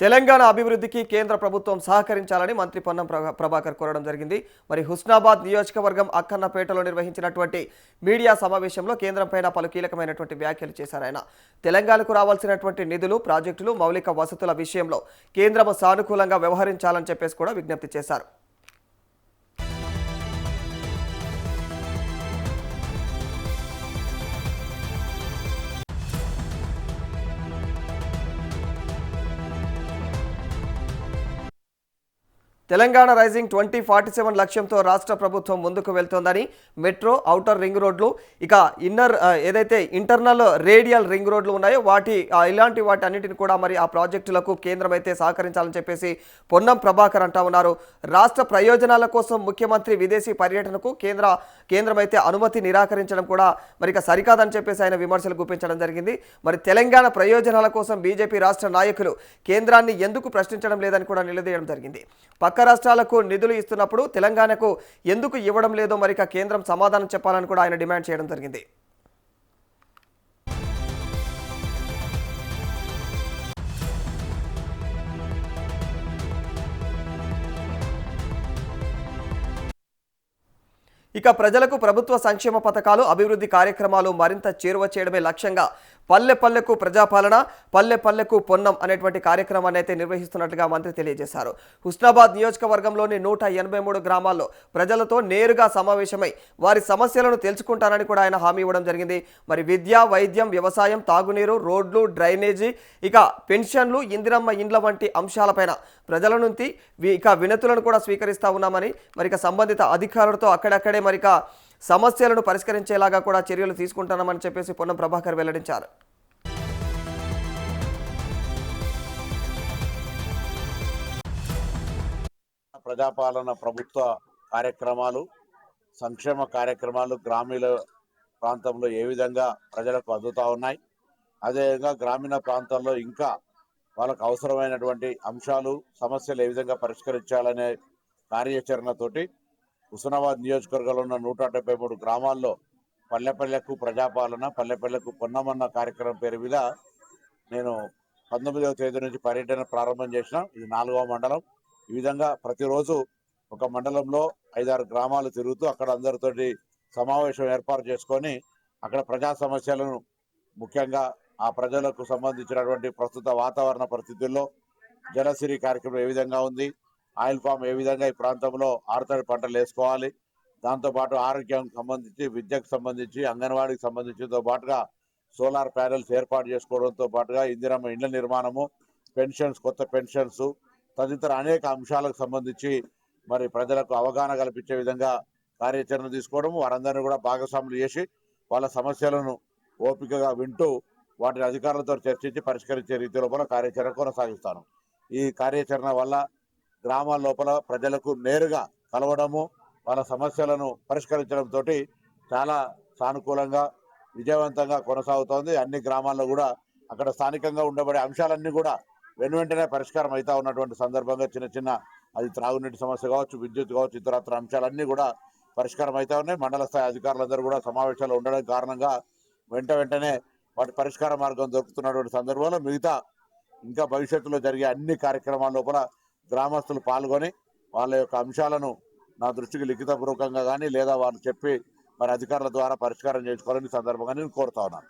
తెలంగాణ అభివృద్ధికి కేంద్ర ప్రభుత్వం సహకరించాలని మంత్రి పొన్నం ప్రభాకర్ కోరడం జరిగింది. మరి హుస్నాబాద్ నియోజకవర్గం అక్కన్నపేటలో నిర్వహించినటువంటి మీడియా సమావేశంలో కేంద్రం పైన పలు కీలకమైనటువంటి వ్యాఖ్యలు చేశారు ఆయన. తెలంగాణకు రావాల్సినటువంటి నిధులు, ప్రాజెక్టులు, మౌలిక వసతుల విషయంలో కేంద్రం సానుకూలంగా వ్యవహరించాలని చెప్పేసి కూడా విజ్ఞప్తి చేశారు. తెలంగాణ రైజింగ్ 2047 లక్ష్యంతో రాష్ట్ర ప్రభుత్వం ముందుకు వెళ్తోందని, మెట్రో, ఔటర్ రింగ్ రోడ్లు, ఇక ఏదైతే ఇంటర్నల్ రేడియల్ రింగ్ రోడ్లు ఉన్నాయో ఇలాంటి వాటి అన్నింటిని కూడా మరి ఆ ప్రాజెక్టులకు కేంద్రం అయితే సహకరించాలని చెప్పేసి పొన్నం ప్రభాకర్ అంటా ఉన్నారు. రాష్ట్ర ప్రయోజనాల కోసం ముఖ్యమంత్రి విదేశీ పర్యటనకు కేంద్రం అయితే అనుమతి నిరాకరించడం కూడా మరి సరికాదని చెప్పేసి ఆయన విమర్శలు గుప్పించడం జరిగింది. మరి తెలంగాణ ప్రయోజనాల కోసం బీజేపీ రాష్ట్ర నాయకులు కేంద్రాన్ని ఎందుకు ప్రశ్నించడం లేదని కూడా నిలదీయడం జరిగింది. పక్క రాష్ట్రాలకు నిధులు ఇస్తున్నప్పుడు తెలంగాణకు ఎందుకు ఇవ్వడం లేదో మరి కేంద్రం సమాధానం చెప్పాలని కూడా ఆయన డిమాండ్ చేయడం జరిగింది. ఇక ప్రజలకు ప్రభుత్వ సంక్షేమ పథకాలు, అభివృద్ధి కార్యక్రమాలు మరింత చేరువ చేయడమే లక్ష్యంగా పల్లె పల్లెకు ప్రజాపాలన, పల్లె పల్లెకు పొన్నం అనేటువంటి కార్యక్రమాన్ని అయితే నిర్వహిస్తున్నట్లుగా మంత్రి తెలియజేశారు. హుస్నాబాద్ నియోజకవర్గంలోని 183 గ్రామాల్లో ప్రజలతో నేరుగా సమావేశమై వారి సమస్యలను తెలుసుకుంటారని కూడా ఆయన హామీ ఇవ్వడం జరిగింది. మరి విద్య, వైద్యం, వ్యవసాయం, తాగునీరు, రోడ్లు, డ్రైనేజీ, ఇక పెన్షన్లు, ఇందిరమ్మ ఇండ్ల వంటి అంశాలపైన ప్రజల నుంచి వినతులను కూడా స్వీకరిస్తా ఉన్నామని, మరి సంబంధిత అధికారులతో అక్కడక్కడే మరి సమస్యలను పరిష్కరించేలాగా కూడా చర్యలు తీసుకుంటున్నామని చెప్పేసి పొన్నం ప్రభాకర్ వెల్లడించారు. ప్రజాపాలన, ప్రభుత్వ కార్యక్రమాలు, సంక్షేమ కార్యక్రమాలు గ్రామీణ ప్రాంతంలో ఏ విధంగా ప్రజలకు అందుతూ ఉన్నాయి, అదేవిధంగా గ్రామీణ ప్రాంతాల్లో ఇంకా వాళ్ళకు అవసరమైనటువంటి అంశాలు, సమస్యలు ఏ విధంగా పరిష్కరించాలనే కార్యాచరణతోటి హుస్నాబాద్ నియోజకవర్గంలో ఉన్న 173 గ్రామాల్లో పల్లెపల్లెకు ప్రజాపాలన, పల్లెపల్లెకు పొన్నమన్న కార్యక్రమం పేరు మీద నేను 19వ తేదీ నుంచి పర్యటన ప్రారంభం చేసిన. ఇది 4వ మండలం. ఈ విధంగా ప్రతిరోజు ఒక మండలంలో 5-6 గ్రామాలు తిరుగుతూ అక్కడ అందరితోటి సమావేశం ఏర్పాటు చేసుకొని అక్కడ ప్రజా సమస్యలను, ముఖ్యంగా ఆ ప్రజలకు సంబంధించినటువంటి ప్రస్తుత వాతావరణ పరిస్థితుల్లో జలసిరి కార్యక్రమం ఏ విధంగా ఉంది, ఆయిల్ ఫామ్ ఏ విధంగా ఈ ప్రాంతంలో ఆరుతడి పంటలు వేసుకోవాలి, దాంతోపాటు ఆరోగ్యానికి సంబంధించి, విద్యకు సంబంధించి, అంగన్వాడీకి సంబంధించితో పాటుగా సోలార్ ప్యానెల్స్ ఏర్పాటు చేసుకోవడంతో పాటుగా ఇందిరమ్మ ఇండ్ల నిర్మాణము, పెన్షన్స్, కొత్త పెన్షన్స్ తదితర అనేక అంశాలకు సంబంధించి మరి ప్రజలకు అవగాహన కల్పించే విధంగా కార్యాచరణ తీసుకోవడం, వారందరినీ కూడా భాగస్వాములు చేసి వాళ్ళ సమస్యలను ఓపికగా వింటూ వాటిని అధికారులతో చర్చించి పరిష్కరించే రీతి లోపల కార్యాచరణ కొనసాగిస్తాను. ఈ కార్యాచరణ వల్ల గ్రామాల లోపల ప్రజలకు నేరుగా కలవడము, వాళ్ళ సమస్యలను పరిష్కరించడంతో చాలా సానుకూలంగా, విజయవంతంగా కొనసాగుతోంది. అన్ని గ్రామాల్లో కూడా అక్కడ స్థానికంగా ఉండబడే అంశాలన్నీ కూడా వెంటనే పరిష్కారం అవుతా ఉన్నటువంటి సందర్భంగా చిన్న అది త్రాగునీటి సమస్య కావచ్చు, విద్యుత్ కావచ్చు, ఇతరత్ర అంశాలన్నీ కూడా పరిష్కారం అవుతా ఉన్నాయి. మండల స్థాయి అధికారులందరూ కూడా సమావేశాలు ఉండడం కారణంగా వెంటనే వాటి పరిష్కార మార్గం దొరుకుతున్నటువంటి సందర్భంలో మిగతా ఇంకా భవిష్యత్తులో జరిగే అన్ని కార్యక్రమాల లోపల గ్రామస్తులు పాల్గొని వాళ్ళ యొక్క అంశాలను నా దృష్టికి లిఖితపూర్వకంగా కానీ లేదా వారు చెప్పి మరి అధికారుల ద్వారా పరిష్కారం చేసుకోవాలని సందర్భంగా నేను కోరుతా ఉన్నాను.